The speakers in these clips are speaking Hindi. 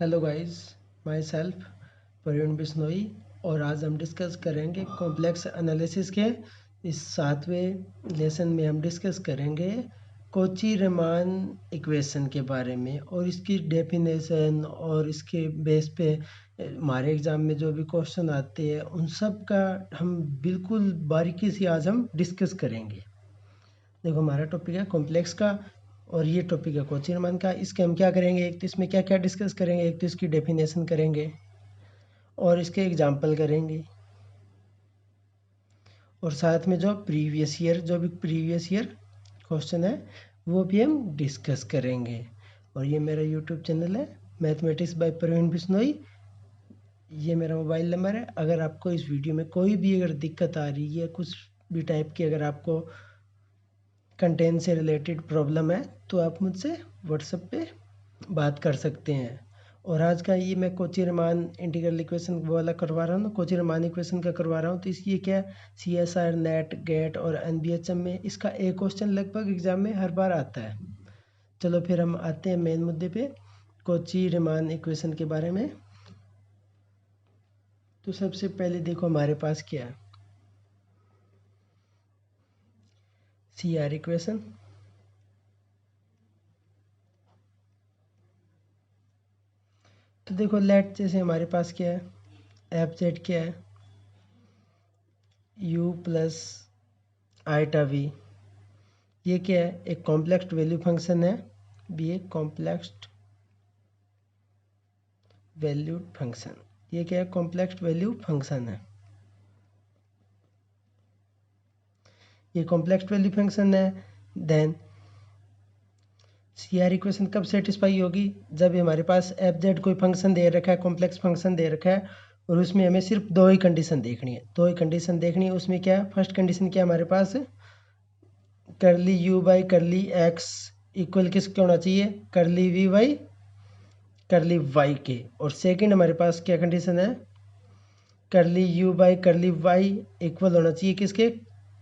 Hello guys, my self Praveen Bishnoi. और आज हम डिस्कस करेंगे कॉम्प्लेक्स एनालिसिस के इस 7वें लेसन में हम डिस्कस करेंगे कोची रीमान इक्वेशन के बारे में और इसकी डेफिनेशन और इसके बेस पे हमारे एग्ज़ाम में जो भी क्वेश्चन आते हैं उन सब का हम बिल्कुल बारीकी से आज हम डिस्कस करेंगे। देखो, हमारा टॉपिक है कॉम्प्लेक्स का और ये टॉपिक है कोची रीमान का। इसके हम क्या करेंगे, एक तो इसमें क्या क्या डिस्कस करेंगे, एक तो इसकी डेफिनेशन करेंगे और इसके एग्जाम्पल करेंगे और साथ में जो भी प्रीवियस ईयर क्वेश्चन है वो भी हम डिस्कस करेंगे। और ये मेरा यूट्यूब चैनल है मैथमेटिक्स बाय प्रवीण बिश्नोई। ये मेरा मोबाइल नंबर है। अगर आपको इस वीडियो में कोई भी अगर दिक्कत आ रही है, कुछ भी टाइप की अगर आपको कंटेंट से रिलेटेड प्रॉब्लम है तो आप मुझसे व्हाट्सएप पे बात कर सकते हैं। और आज का ये मैं कोची रीमान इंटीग्रल इक्वेशन वाला करवा रहा हूँ ना, कोची रीमान इक्वेशन का करवा रहा हूँ। तो इसकी क्या CSR, नेट, गेट और NBHM में इसका एक क्वेश्चन लगभग एग्जाम में हर बार आता है। चलो फिर हम आते हैं मेन मुद्दे पे, कोची रीमान इक्वेशन के बारे में। तो सबसे पहले देखो हमारे पास क्या है, CR इक्वेशन। तो देखो लेट जैसे हमारे पास क्या है, FZ क्या है, U प्लस आइटा V। ये क्या है, एक कॉम्प्लेक्स वैल्यू फंक्शन है, भी एक कॉम्प्लेक्स वैल्यूड फंक्शन। ये क्या है, कॉम्प्लेक्स वैल्यू फंक्शन है। ये कॉम्प्लेक्स वैल्यू फंक्शन है। देन CR इक्वेशन कब सेटिस्फाई होगी, जब हमारे पास FZ कोई फंक्शन दे रखा है, कॉम्प्लेक्स फंक्शन दे रखा है और उसमें हमें सिर्फ दो ही कंडीशन देखनी है। उसमें क्या है, फर्स्ट कंडीशन क्या है हमारे पास, करली U बाई करली X इक्वल किसके होना चाहिए, करली V बाई करली Y के। और सेकंड हमारे पास क्या कंडीशन है, करली U बाई करली Y इक्वल होना चाहिए किसके,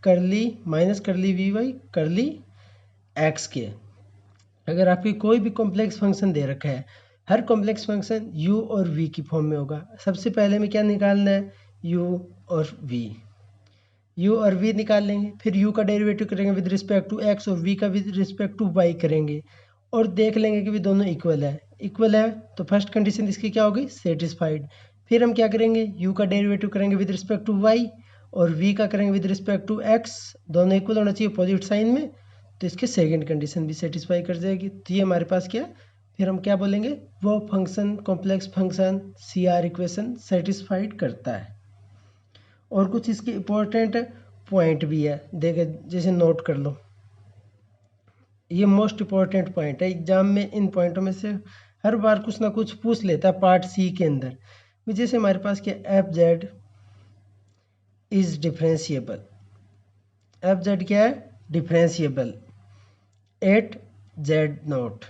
करली माइनस करली V बाई करली X के। अगर आपकी कोई भी कॉम्प्लेक्स फंक्शन दे रखा है, हर कॉम्प्लेक्स फंक्शन U और V की फॉर्म में होगा। सबसे पहले में क्या निकालना है, U और V। U और V निकाल लेंगे, फिर U का डेरिवेटिव करेंगे विद रिस्पेक्ट टू X और V का विद रिस्पेक्ट टू Y करेंगे और देख लेंगे कि भी दोनों इक्वल है तो फर्स्ट कंडीशन इसकी क्या होगी, सेटिस्फाइड। फिर हम क्या करेंगे, U का डेरिवेटिव करेंगे विद रिस्पेक्ट टू Y और V का करेंगे विद रिस्पेक्ट टू X, दोनों इक्वल होना चाहिए अपोजिट साइन में, तो इसकी सेकेंड कंडीशन भी सेटिस्फाई कर जाएगी। तो ये हमारे पास क्या, फिर हम क्या बोलेंगे, वो function complex function CR equation satisfied करता है। और कुछ इसके इम्पोर्टेंट पॉइंट भी है, देखे जैसे नोट कर लो, ये मोस्ट इम्पोर्टेंट पॉइंट है। एग्जाम में इन पॉइंटों में से हर बार कुछ ना कुछ पूछ लेता है पार्ट C के अंदर। जैसे हमारे पास क्या, FZ इज डिफरेंशिएबल। FZ क्या है, डिफरेंशिएबल एट Z0।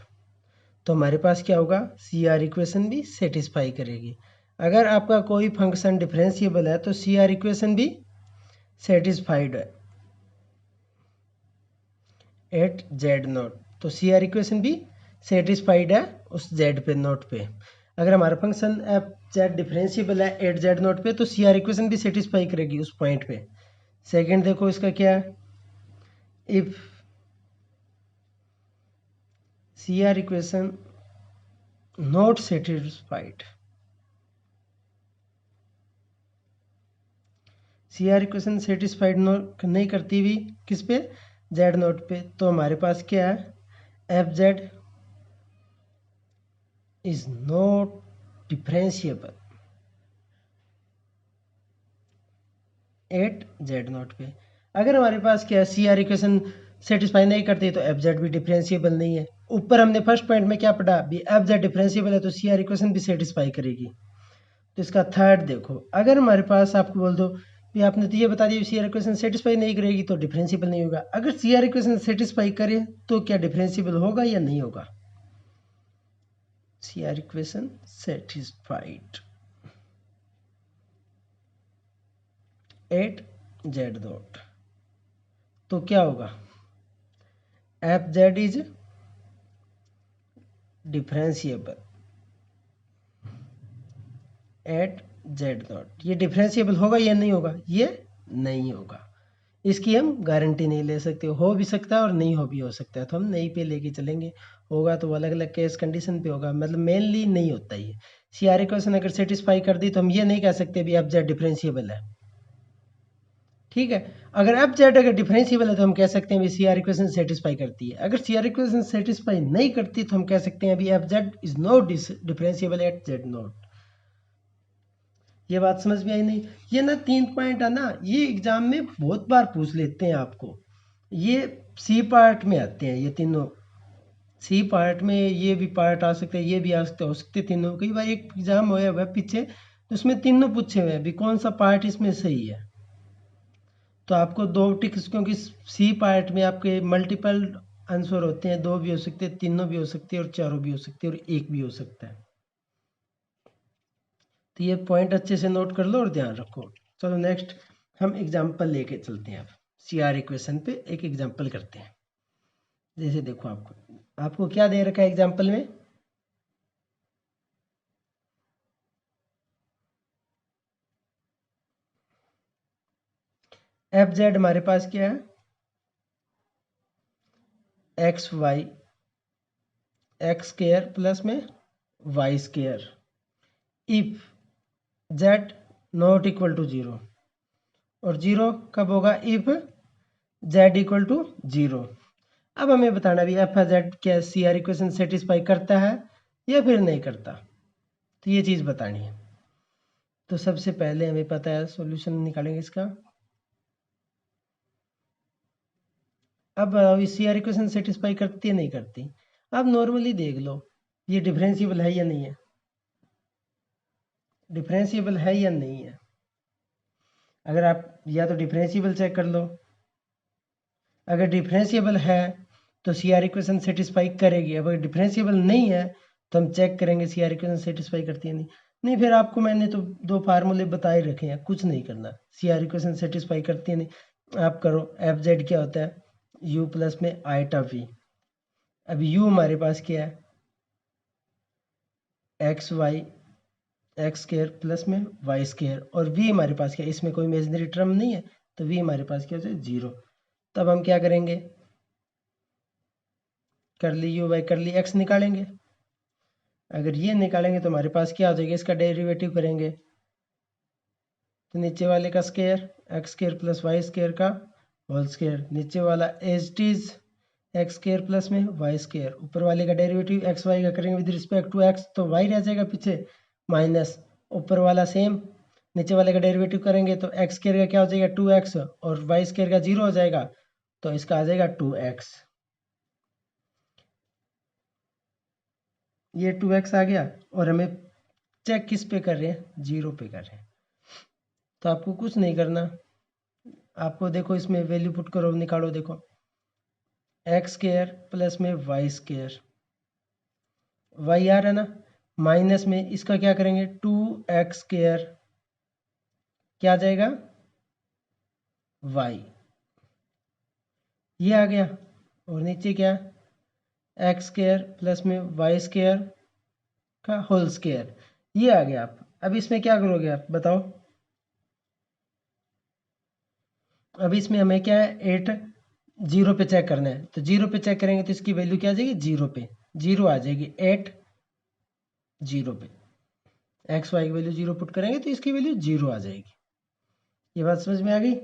तो हमारे पास क्या होगा, CR इक्वेशन भी सेटिस्फाई करेगी। अगर आपका कोई फंक्शन डिफरेंशिएबल है तो CR इक्वेशन भी सेटिस्फाइड है एट Z0। तो CR इक्वेशन भी सेटिस्फाइड है उस Z पे, नोट पे। अगर हमारा फंक्शन FZ डिफरेंशिएबल है एट Z0 पे तो CR इक्वेशन भी सेटिस्फाई करेगी उस पॉइंट पे। सेकंड देखो इसका क्या है, if CR equation not satisfied, CR equation satisfied नहीं करती भी किस पे, Z0 पे, तो हमारे पास क्या है, FZ is not differentiable eight Z0 पे। अगर हमारे पास क्या है, CR इक्वेशन सेटिस्फाई नहीं करती तो FZ भी डिफरेंशिएबल नहीं है। ऊपर हमने फर्स्ट पॉइंट में क्या पढ़ा, भी FZ डिफरेंशिएबल है तो CR इक्वेशन भी सेटिस्फाई करेगी। तो इसका थर्ड देखो, अगर हमारे पास आपको बोल दो भी आपने तो ये बता दिया CR इक्वेशन सेटिस्फाई नहीं करेगी तो डिफरेंशिएबल नहीं होगा। अगर CR इक्वेशन सेटिस्फाई करे तो क्या डिफरेंशिएबल होगा या नहीं होगा, CR equation satisfied eight Z0 तो क्या होगा, FZ is differentiable at z not. ये डिफरेंशिएबल होगा या नहीं होगा? ये नहीं होगा, इसकी हम गारंटी नहीं ले सकते। हो भी सकता है और नहीं हो भी हो सकता है, तो हम नहीं पे लेके चलेंगे। होगा तो अलग अलग केस कंडीशन पे होगा, मतलब मेनली नहीं होता ये। सी आर इक्वेशन अगर सेटिस्फाई कर दी तो हम ये नहीं कह सकते भी एफ जेड डिफरेंशिएबल है, ठीक है। अगर एफ जेड अगर डिफरेंशिएबल है तो हम कह सकते हैं भी सी आर इक्वेशन सेटिस्फाई करती है। अगर सी आर इक्वेशन सेटिस्फाई नहीं करती तो हम कह सकते हैं भी F Z is not differentiable at z not. ये बात समझ में आई नहीं? ये ना 3 पॉइंट है ना, ये एग्जाम में बहुत बार पूछ लेते हैं आपको। ये सी पार्ट में आते हैं ये तीनों। सी पार्ट में ये भी पार्ट आ सकते हैं, ये भी आ सकते हो सकते तीनों। कई बार एक एग्जाम होया हुआ है पीछे तो उसमें तीनों पूछे हुए हैं भी कौन सा पार्ट इसमें सही है। तो आपको दो टिक्स, क्योंकि सी पार्ट में आपके मल्टीपल आंसर होते हैं, दो भी हो सकते हैं, तीनों भी हो सकते हैं और चारों भी हो सकते हैं और एक भी हो सकता है। तो ये पॉइंट अच्छे से नोट कर लो और ध्यान रखो। चलो नेक्स्ट हम एग्जाम्पल लेके चलते हैं। अब सी आर इक्वेशन पे एक एग्जाम्पल करते हैं। जैसे देखो आपको आपको क्या दे रखा है एग्जाम्पल में? एफ जेड हमारे पास क्या है? X Y, X square plus में Y square if Z not equal to zero. और जीरो कब होगा? If Z equal to zero. अब हमें बताना भी एफ जेड क्या सी आर इक्वेशन सेटिस्फाई करता है या फिर नहीं करता, तो ये चीज़ बतानी है। तो सबसे पहले हमें पता है, सॉल्यूशन निकालेंगे इसका। अब सी आर इक्वेशन सेटिस्फाई करती है नहीं करती? अब नॉर्मली देख लो ये डिफरेंशिएबल है या नहीं है, डिफरेंशिएबल है या नहीं है। अगर आप या तो डिफरेंशिएबल चेक कर लो, अगर डिफरेंशिएबल है तो सी आर इक्वेशन सेटिस्फाई करेगी। अगर डिफरेंशिएबल नहीं है तो हम चेक करेंगे सी आर इक्वेशन सेटिस्फाई करती है नहीं। नहीं फिर आपको मैंने तो दो फार्मूले बता ही रखे हैं, कुछ नहीं करना। सी आर इक्वेशन सेटिस्फाई करती है नहीं, आप करो एफ जेड क्या होता है? यू प्लस में आइटा वी। अब यू हमारे पास क्या है? X Y, x square plus में वाई स्क्र। और वी हमारे पास क्या है? इसमें कोई इमेजिनरी टर्म नहीं है, तो वी हमारे पास क्या हो जाए? जीरो। तब हम क्या करेंगे? करली यू बाई करली एक्स निकालेंगे। अगर ये निकालेंगे तो हमारे पास क्या हो जाएगा? इसका डेरिवेटिव करेंगे तो नीचे वाले का square, x square plus y square का होल स्क्वायर, नीचे वाला as it is x square plus में वाई स्क्वायर। ऊपर वाले का डेरिवेटिव एक्स वाई का करेंगे विद रिस्पेक्ट टू एक्स, तो वाई रह जाएगा पीछे माइनस, ऊपर वाला सेम। नीचे वाले का डेरिवेटिव करेंगे तो एक्स स्क्वायर का क्या हो जाएगा? 2x, और वाई स्क्वायर का जीरो हो जाएगा, तो इसका आ जाएगा 2x। ये 2x आ गया और हमें चेक किस पे कर रहे हैं? जीरो पे कर रहे हैं। तो आपको कुछ नहीं करना, आपको देखो इसमें वैल्यू पुट करो, निकालो। देखो एक्स स्क्वायर प्लस में वाई स्क्वायर, वाई आ रहा है ना, माइनस में इसका क्या करेंगे? 2x स्क्वायर, क्या आ जाएगा? वाई, ये आ गया। और नीचे क्या? एक्स स्क्वायर प्लस में वाई स्क्वायर का होल स्क्वायर, ये आ गया। आप अब इसमें क्या करोगे आप बताओ? अब इसमें हमें क्या है? 8 जीरो पे चेक करना है, तो जीरो पे चेक करेंगे तो इसकी वैल्यू क्या आ जाएगी? जीरो पे, जीरो आ जाएगी 8 जीरो पे। एक्स वाई की वैल्यू जीरो पुट करेंगे तो इसकी वैल्यू जीरो आ जाएगी। ये बात समझ में आ गई?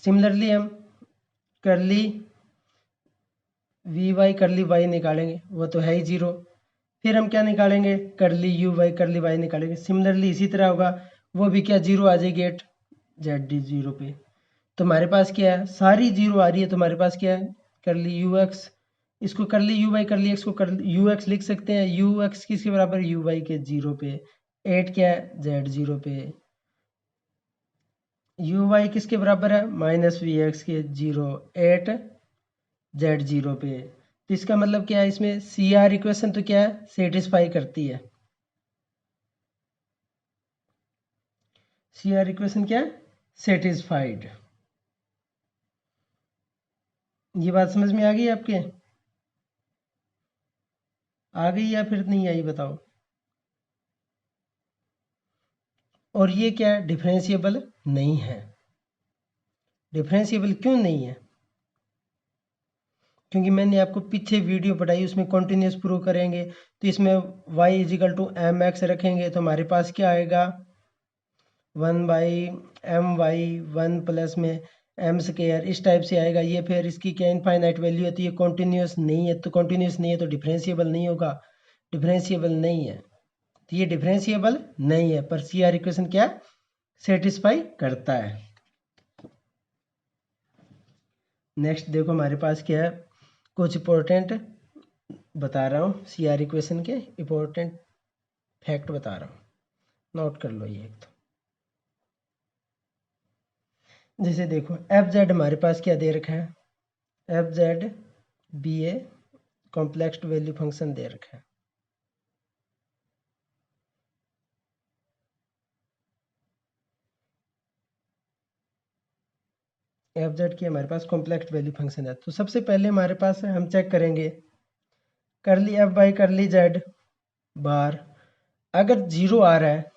सिमिलरली हम करली वी वाई करली वाई निकालेंगे, वो तो है ही जीरो। फिर हम क्या निकालेंगे? करली यू वाई करली वाई निकालेंगे। सिमिलरली इसी तरह होगा, वो भी क्या? जीरो आ जाएगी 8 जेड डी जीरो पे। तो हमारे पास क्या है? सारी जीरो आ रही है, तो हमारे पास क्या है? कर ली यू एक्स, इसको कर ली यू वाई, कर ली एक्स को कर यू एक्स लिख सकते हैं। यू एक्स किसके बराबर? यू वाई के जीरो पे। 8 क्या है? जेड जीरो पे। यू वाई किसके बराबर है? माइनस वी एक्स के जीरो, 8 जेड जीरो पे। तो इसका मतलब क्या है? इसमें सी आर इक्वेशन तो क्या है? सेटिस्फाई करती है। सी आर इक्वेशन क्या है? सेटिस्फाइड। ये बात समझ में आ गई आपके? आ गई या फिर नहीं आई बताओ? और ये क्या है, डिफरेंशिएबल नहीं है। डिफरेंशिएबल क्यों नहीं है? क्योंकि मैंने आपको पीछे वीडियो पढ़ाई, उसमें कॉन्टिन्यूस प्रूव करेंगे तो इसमें y is equal to m x रखेंगे तो हमारे पास क्या आएगा, 1/my 1 प्लस में एम स्केयर, इस टाइप से आएगा ये। फिर इसकी क्या इनफाइनाइट वैल्यू है, तो ये कॉन्टिन्यूस नहीं है, तो कॉन्टिन्यूस नहीं है तो डिफरेंशिएबल नहीं होगा, डिफरेंशिएबल नहीं है, तो ये डिफरेंशिएबल नहीं है। पर सी आर इक्वेशन क्या सेटिस्फाई करता है। नेक्स्ट देखो हमारे पास क्या है, कुछ इंपॉर्टेंट बता रहा हूँ, सी आर इक्वेशन के इंपॉर्टेंट फैक्ट बता रहा हूँ, नोट कर लो ये एक तो। जैसे देखो एफ जेड हमारे पास क्या दे रखा है, F Z be a complex value function दे रखा है। एफ जेड की हमारे पास कॉम्प्लेक्स वैल्यू फंक्शन है, तो सबसे पहले हमारे पास है, हम चेक करेंगे curly f by curly z बार, अगर जीरो आ रहा है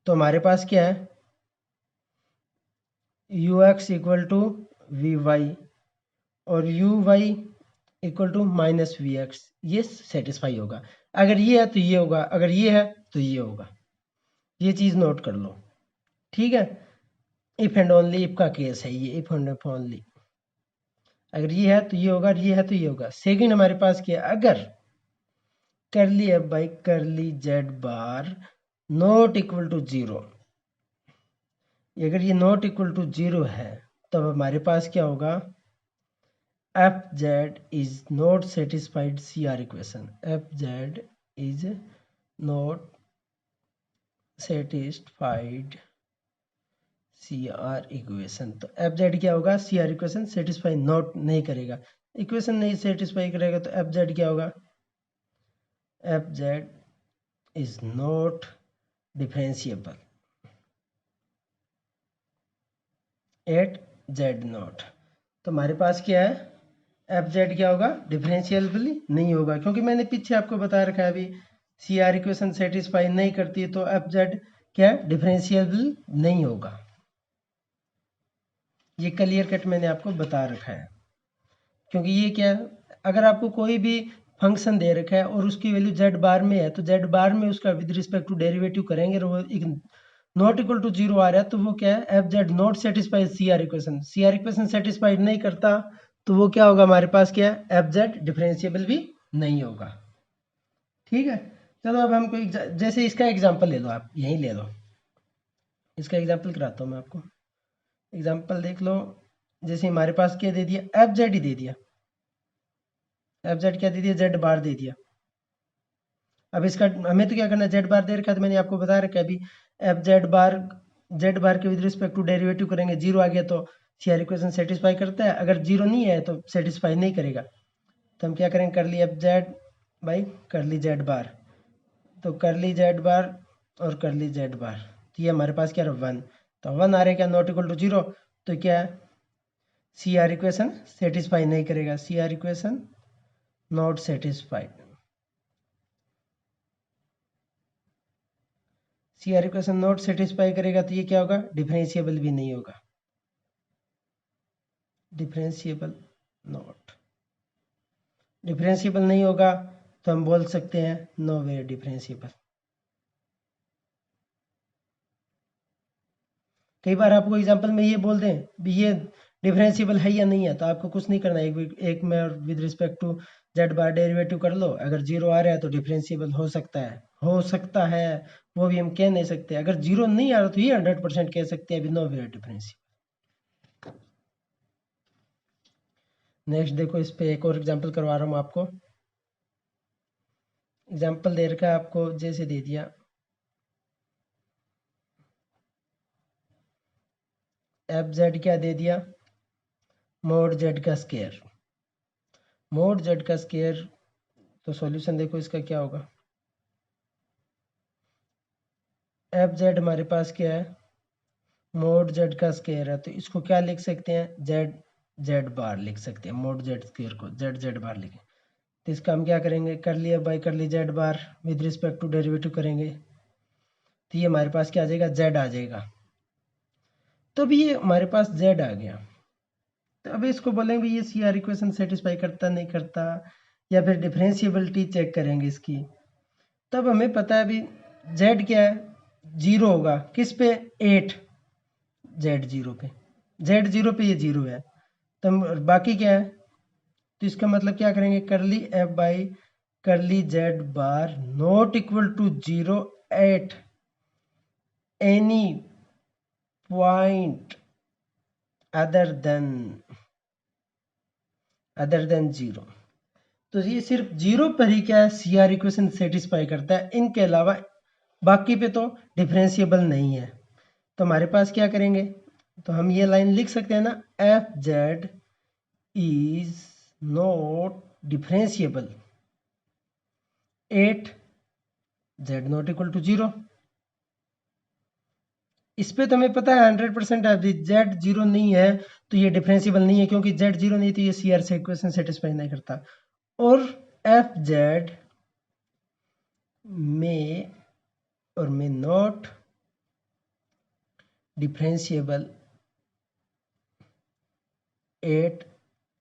तो हमारे पास क्या है, U X equal to V Y और U Y equal to minus V X, ये सेटिस्फाई होगा। अगर ये है तो ये होगा, अगर ये है तो ये होगा, ये चीज़ नोट कर लो, ठीक है। इफ एंड ओनली इफ का केस है ये, इफ एंड ओनली, अगर ये है तो ये होगा, ये है तो ये होगा। सेकंड हमारे पास क्या है, अगर curly f by curly z bar not equal to zero, अगर ये नॉट इक्वल टू जीरो है तब हमारे पास क्या होगा, f Z is not satisfied C R equation, f Z is not satisfied C R equation. तो एफ जेड क्या होगा, C R equation satisfy not नहीं करेगा, इक्वेशन नहीं सेटिस्फाई करेगा, तो एफ जेड क्या होगा, f Z is not differentiable at z not. तो हमारे पास क्या है, एफ जेड क्या होगा, डिफरेंशिएबल नहीं होगा, क्योंकि मैंने पीछे आपको बता रखा है अभी सी आर इक्वेशन सेटिस्फाई नहीं करती, तो एफ जेड क्या डिफरेंशिएबल नहीं होगा। ये क्लियर कट मैंने आपको बता रखा है, क्योंकि ये क्या है, अगर आपको कोई भी फंक्शन दे रखा है और उसकी वैल्यू जेड बार में है, तो जेड बार में उसका विद रिस्पेक्ट टू डेरिवेटिव करेंगे और वो एक नॉट इक्वल टू जीरो आ रहा है, तो वो क्या है, F z not satisfy C R equation, C R equation satisfied नहीं करता, तो वो क्या होगा हमारे पास, क्या है, एफ जेड डिफरेंशिएबल भी नहीं होगा, ठीक है। चलो अब हम कोई जैसे इसका एग्जांपल ले लो, आप यहीं ले लो, इसका एग्जांपल कराता हूँ मैं आपको। एग्जांपल देख लो, जैसे हमारे पास क्या दे दिया, एफ जेड ही दे दिया, एफ जेड क्या दे दिया, जेड बार दे दिया। अब इसका हमें तो क्या करना है, जेड बार दे रखा है तो मैंने आपको बता रखा है अभी, एफ जेड बार के विद रिस्पेक्ट टू डेरिवेटिव करेंगे, जीरो आ गया तो सी आर इक्वेशन सेटिस्फाई करता है, अगर जीरो नहीं है तो सेटिस्फाई नहीं करेगा। तो हम क्या करेंगे, कर ली एफ जेड बाई कर ली जेड बार, तो कर ली जेड बार और कर ली जेड बार, तो ये हमारे पास क्या है, वन, तो वन आ रहा है क्या, नॉट इक्वल टू जीरो, तो क्या है, सी आर इक्वेशन सेटिस्फाई नहीं करेगा, C R equation not satisfied, C R equation not satisfy करेगा तो ये क्या होगा, डिफरेंशिएबल भी नहीं होगा, डिफरेंशिएबल नॉट, डिफरेंशिएबल नहीं होगा तो हम बोल सकते हैं नो वे डिफरेंशिएबल। कई बार आपको एग्जांपल में ये बोल दें भी ये डिफरेंशिएबल है या नहीं है, तो आपको कुछ नहीं करना है, एक में और with respect to Z bar derivative कर लो, अगर जीरो आ रहा है तो डिफरेंशिएबल हो सकता है, हो सकता है, वो भी हम कह नहीं सकते, अगर जीरो नहीं आ रहा तो ये 100% कह सकते हैं नो वे डिफरेंशिएबल। नेक्स्ट देखो, इस पे एक और एग्जांपल करवा रहा हूँ आपको। एग्जांपल दे रखा है आपको, जैसे दे दिया एफ जेड क्या दे दिया, मोड जेड का स्केयर, मोड जेड का स्केयर, तो सॉल्यूशन देखो इसका क्या होगा, एफ जेड हमारे पास क्या है, मोड जेड का स्केयर है, तो इसको क्या लिख सकते हैं, जेड जेड बार लिख सकते हैं, मोड जेड स्केयर को जेड जेड बार लिखें, तो इसका हम क्या करेंगे, कर लिया बाई कर ली Z bar with respect to derivative करेंगे, तो ये हमारे पास क्या आ जाएगा, z आ जाएगा। तो अभी ये हमारे पास z आ गया। तो अभी इसको बोलेंगे ये सी आर इक्वेशन सेटिस्फाई करता नहीं करता, या फिर डिफरेंशिएबिलिटी चेक करेंगे इसकी। तब हमें पता है अभी z क्या है, 0 होगा किस पे, 8 z0 पे, z0 पे ये 0 है। तो बाकी क्या है, तो इसका मतलब क्या करेंगे, curly f by curly z bar not equal to 0 at any point other than 0। तो ये सिर्फ 0 पर ही क्या है, सी आर इक्वेशन सेटिस्फाई करता है, इनके अलावा बाकी पे तो डिफरेंशिएबल नहीं है। तो हमारे पास क्या करेंगे, तो हम ये लाइन लिख सकते हैं ना, f Z is not differentiable at z not equal to 0। इस पे तो हमें पता है 100% है, जेड 0 नहीं है तो ये डिफरेंशिएबल नहीं है, क्योंकि जेड 0 नहीं तो ये सी आर से इक्वेशन सेटिस्फाई नहीं करता। और एफ जेड में और में नॉट डिफरेंशिएबल एट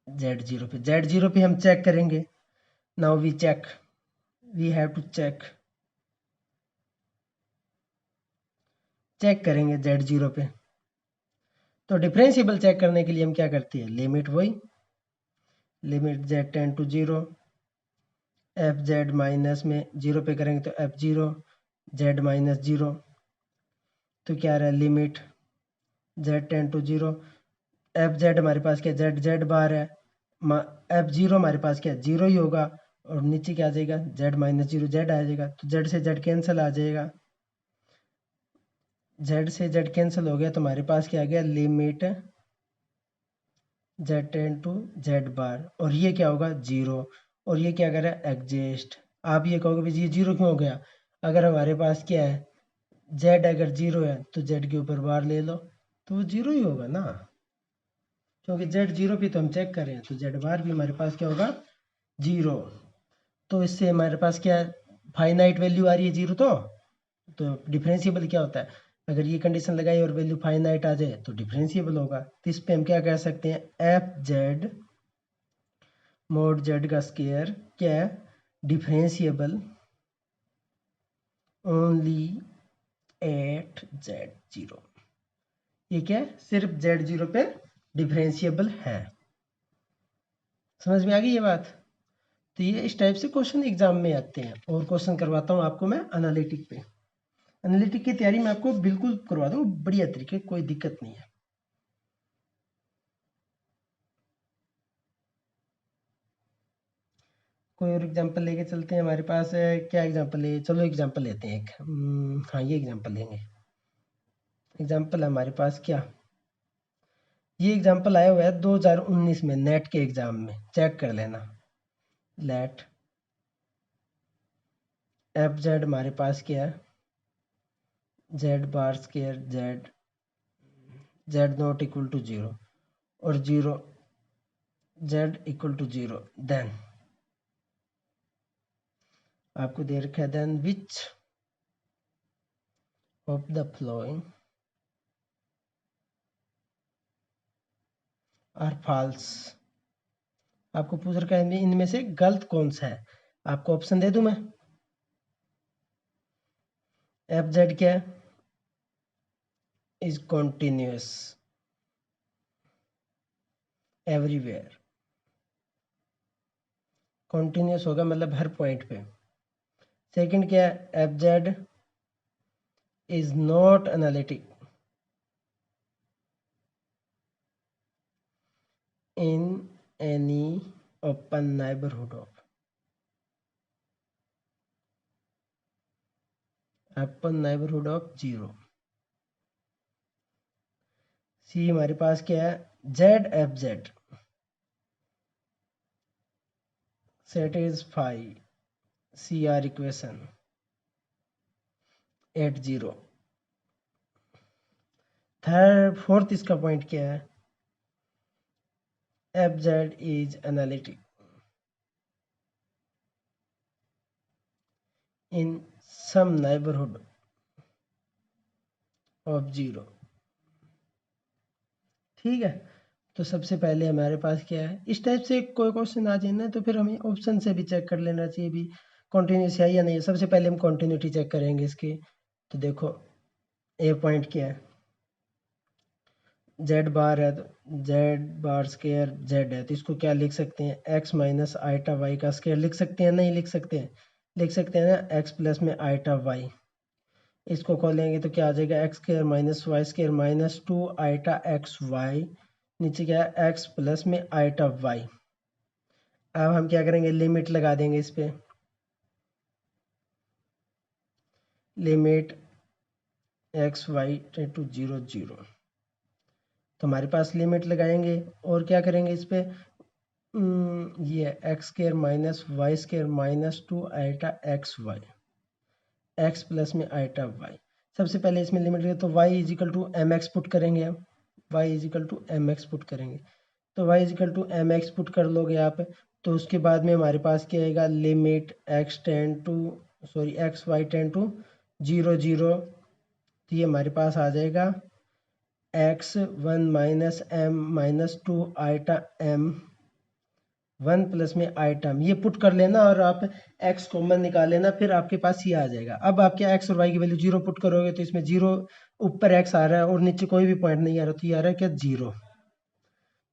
z0 पे, z0 पे हम चेक करेंगे। Now we check, we have to check करेंगे z0 पे। तो डिफरेंशिएबल चेक करने के लिए हम क्या करते हैं, लिमिट वही, limit z tend to 0, f z minus में 0 पे करेंगे तो एफ 0 जेड माइनस 0, तो क्या रहा है, limit z tend to 0, f z हमारे पास क्या, जेड जेड बार है, एफ 0 हमारे पास क्या 0 ही होगा, और नीचे क्या आ जाएगा, जेड माइनस 0 जेड आ जाएगा, तो जेड से जेड कैंसिल आ जाएगा, जेड से जेड कैंसिल हो गया, तो हमारे पास क्या आ गया, limit Z ten to Z bar, और ये क्या होगा 0, और ये क्या कर रहा है, एग्जिस्ट। आप ये कहोगे भाई ये 0 क्यों हो गया, अगर हमारे पास क्या है, जेड अगर 0 है तो जेड के ऊपर बार ले लो, तो वो 0 ही होगा ना, क्योंकि जेड 0 पे तो हम चेक कर रहे हैं, तो जेड बार भी हमारे पास क्या होगा 0। तो इससे हमारे पास क्या है, फाइनाइट वैल्यू आ रही है 0, तो डिफरेंशिएबल क्या होता है, अगर ये कंडीशन लगाई और वैल्यू फाइनाइट आ जाए तो डिफरेंशिएबल होगा। तो इस पे हम क्या कह सकते हैं, एफ जेड मोड जेड का स्केयर क्या है, डिफरेंशिएबल ओनली एट z0। ये क्या है, सिर्फ z0 पे डिफरेंशिएबल है। समझ में आ गई ये बात। तो ये इस टाइप से क्वेश्चन एग्जाम में आते हैं, और क्वेश्चन करवाता हूँ आपको मैं एनालिटिक पे। एनालिटिक की तैयारी मैं आपको बिल्कुल करवा दूँ बढ़िया तरीके, कोई दिक्कत नहीं है। कोई और एग्जांपल लेके चलते हैं, हमारे पास है क्या एग्जांपल है, चलो एग्जांपल लेते हैं एक, हाँ ये एग्जांपल लेंगे। एग्जांपल हमारे पास क्या, ये एग्जांपल आया हुआ है 2019 में नेट के एग्जाम में, चेक कर लेना। लेट एफ जेड हमारे पास क्या है, z bar square z z not equal to 0, और 0 जेड इक्वल टू 0, देन आपको दे रखा है, then which of the following are false. आपको पूछ रखा है इनमें से गलत कौन सा है, आपको ऑप्शन दे दूं मैं। एफ जेड क्या है, इज कॉन्टिन्यूस एवरीवेयर, कॉन्टिन्यूस होगा मतलब हर पॉइंट पे। सेकंड क्या है, F Z is not analytic in any open neighbourhood of, open neighbourhood of 0। C हमारे पास क्या है, z f z satisfy C R equation at 0। Third fourth इसका पॉइंट क्या है, F Z is analytic in some neighbourhood of 0। ठीक है, तो सबसे पहले हमारे पास क्या है, इस टाइप से कोई क्वेश्चन आ जाए ना तो फिर हमें ऑप्शन से भी चेक कर लेना चाहिए भी कॉन्टिन्यूस है या नहीं है। सबसे पहले हम कॉन्टिन्यूटी चेक करेंगे इसकी। तो देखो ए पॉइंट क्या है, जेड बार है, तो जेड बार स्केयर जेड है, तो इसको क्या लिख सकते हैं, एक्स माइनस आइटा वाई का स्केयर लिख सकते हैं, नहीं लिख सकते हैं, लिख सकते हैं ना, एक्स प्लस में आइटा वाई। इसको खोलेंगे तो क्या आ जाएगा, x square minus y square minus 2 iota x y, नीचे क्या है एक्स प्लस में आइटा वाई। अब हम क्या करेंगे, लिमिट लगा देंगे इस पे, लिमिट एक्स वाई टू 0 0। तो हमारे पास लिमिट लगाएंगे और क्या करेंगे इस पे, ये x square minus y square minus 2 iota x Y, x plus में आइटा वाई। सबसे पहले इसमें लिमिट लगे तो y is equal to m x put करेंगे हम, y is equal to m x put करेंगे। तो y is equal to m x put कर लोगे आप, तो उसके बाद में हमारे पास क्या आएगा, limit x tend to sorry x y tend to 0 0। तो ये हमारे पास आ जाएगा x 1 minus m minus 2 iota m 1 plus में आइटम, ये पुट कर लेना और आप x कॉमन निकाल लेना, फिर आपके पास ये आ जाएगा। अब आपके x और y की वैल्यू 0 पुट करोगे तो इसमें 0 ऊपर x आ रहा है और नीचे कोई भी पॉइंट नहीं आ रहा, तो ये आ रहा है क्या 0।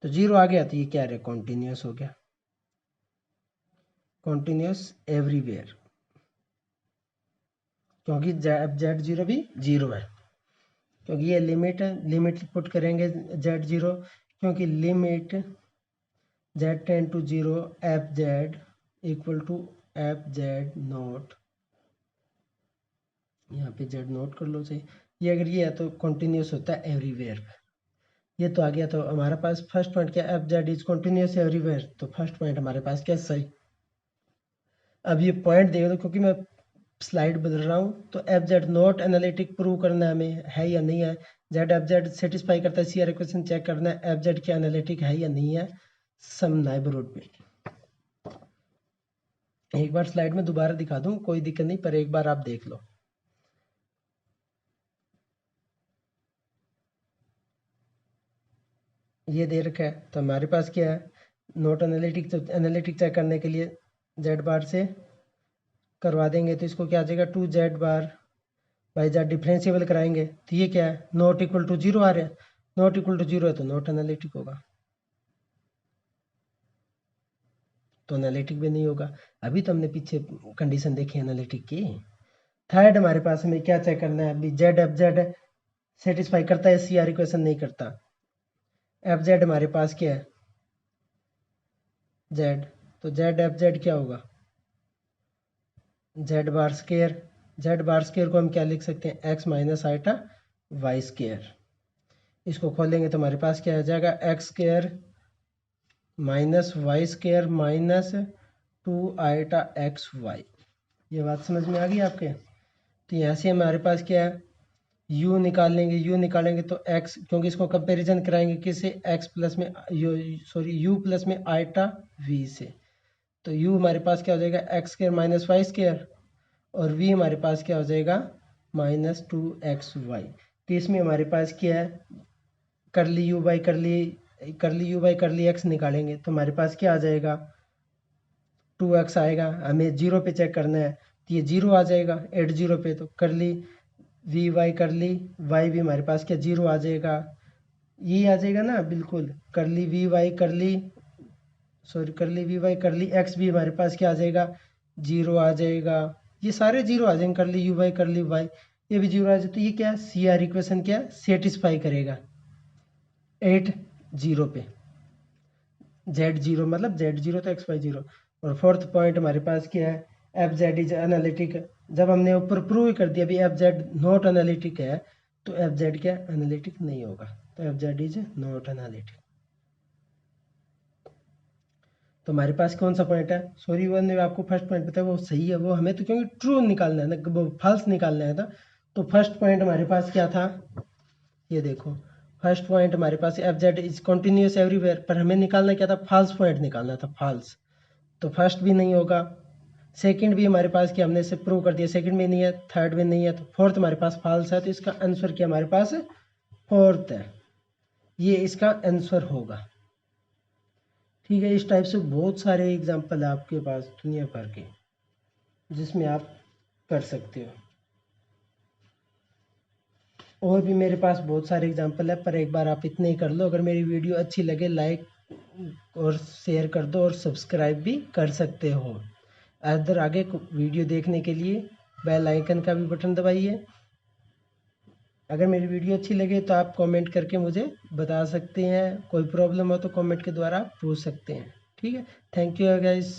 तो 0 आ गया तो ये क्या है, कॉन्टिन्यूस हो गया, कॉन्टिन्यूस एवरीवेयर, क्योंकि जेड 0 भी 0 है, क्योंकि ये लिमिट है, लिमिट पुट करेंगे जेड 0, क्योंकि limit Z ten to 0 f z equal to f z not, यहाँ पे जेड नोट कर लो सही। ये अगर ये है तो कॉन्टिन्यूस होता है एवरीवेयर। ये तो आ गया, तो हमारे पास फर्स्ट पॉइंट क्या, F Z is continuous everywhere, तो फर्स्ट पॉइंट हमारे पास क्या सही। अब ये पॉइंट देख दो, क्योंकि मैं स्लाइड बदल रहा हूँ, तो f z not analytic prove करना है हमें, है या नहीं है। जेड एफ जेड सेटिस्फाई करता है, सी आर इक्वेशन चेक करना है एफ जेड क्या एनालिटिक है या नहीं है सम नाइबरहुड पे। एक बार स्लाइड में दोबारा दिखा दूं, कोई दिक्कत नहीं, पर एक बार आप देख लो। ये दे रखा है, तो हमारे पास क्या है, नोट एनालिटिक, तो एनालिटिक चेक करने के लिए जेड बार से करवा देंगे, तो इसको क्या आ जाएगा 2 Z bar by Z, differentiable कराएंगे तो ये क्या है, नॉट इक्वल टू 0 आ रहा है, नॉट इक्वल टू 0 है तो नॉट एनालिटिक होगा, तो एनालिटिक भी नहीं होगा। अभी तो हमने पीछे कंडीशन देखी एनालिटिक की। थर्ड हमारे पास हमें क्या चेक करना है, अभी जेड एफ जेड सेटिस्फाई करता है, सी आर इक्वेशन नहीं करता। एफ जेड हमारे पास क्या है, जेड, तो जेड एफ जेड क्या होगा, z bar square, z bar square को हम क्या लिख सकते हैं, x minus iota y square. इसको खोलेंगे तो हमारे पास क्या आ जाएगा, x square minus y square minus 2 iota x y. ये बात समझ में आ गई आपके। तो यहाँ से हमारे पास क्या है, u निकाल लेंगे, u निकालेंगे तो x, क्योंकि इसको कंपैरिजन कराएंगे किससे, x प्लस में u प्लस में आइटा v से। तो u हमारे पास क्या हो जाएगा, x square minus y square, और v हमारे पास क्या हो जाएगा माइनस 2xy। तो इसमें हमारे पास क्या है, करली u बाई करली u बाई करली x निकालेंगे तो हमारे पास क्या आ जाएगा, 2x आएगा, हमें 0 पे चेक करना है, तो ये 0 आ जाएगा एट 0 पे, तो करली वी वाई करली वाई भी हमारे पास क्या 0 आ जाएगा, ये आ जाएगा ना बिल्कुल, करली वी वाई करली सॉरी करली वी वाई करली एक्स भी हमारे पास क्या आ जाएगा 0 आ जाएगा, ये सारे 0 आ जाएंगे, करली यू वाई करली वाई ये भी 0 आ जाए, तो ये क्या सी आर इक्वेशन क्या सेटिस्फाई करेगा 8 0 पे, जेड 0 मतलब जेड 0 तो एक्स वाई 0। और फोर्थ पॉइंट हमारे पास क्या है, एफ जेड इज एनालिटिक। जब हमने ऊपर प्रूव ही कर दिया अभी एफ जेड नॉट एनालिटिक है, तो एफ जेड क्या एनालिटिक नहीं होगा, तो f Z is not analytic. तो हमारे पास कौन सा पॉइंट है, सॉरी वन ने आपको फर्स्ट पॉइंट बताया वो सही है, वो हमें तो क्योंकि ट्रू निकालना है ना, वो फॉल्स निकालना है था। तो फर्स्ट पॉइंट हमारे पास क्या था, ये देखो फर्स्ट पॉइंट हमारे पास F Z is continuous everywhere, पर हमें निकालना क्या था, फॉल्स पॉइंट निकालना था, फॉल्स। तो फर्स्ट भी नहीं होगा, सेकंड भी हमारे पास क्या हमने इसे प्रूव कर दिया, सेकंड में नहीं है, थर्ड में नहीं है, तो फोर्थ हमारे पास फॉल्स है, तो इसका आंसर क्या हमारे पास फोर्थ है, ये इसका आंसर होगा। ठीक है, इस टाइप से बहुत सारे एग्जाम्पल है आपके पास दुनिया भर के जिसमें आप कर सकते हो। और भी मेरे पास बहुत सारे एग्जाम्पल है, पर एक बार आप इतने ही कर लो। अगर मेरी वीडियो अच्छी लगे लाइक और शेयर कर दो और सब्सक्राइब भी कर सकते हो। अदर आगे वीडियो देखने के लिए बेल आइकन का भी बटन दबाइए। अगर मेरी वीडियो अच्छी लगे तो आप कमेंट करके मुझे बता सकते हैं, कोई प्रॉब्लम हो तो कमेंट के द्वारा पूछ सकते हैं। ठीक है, थैंक यू गाइस।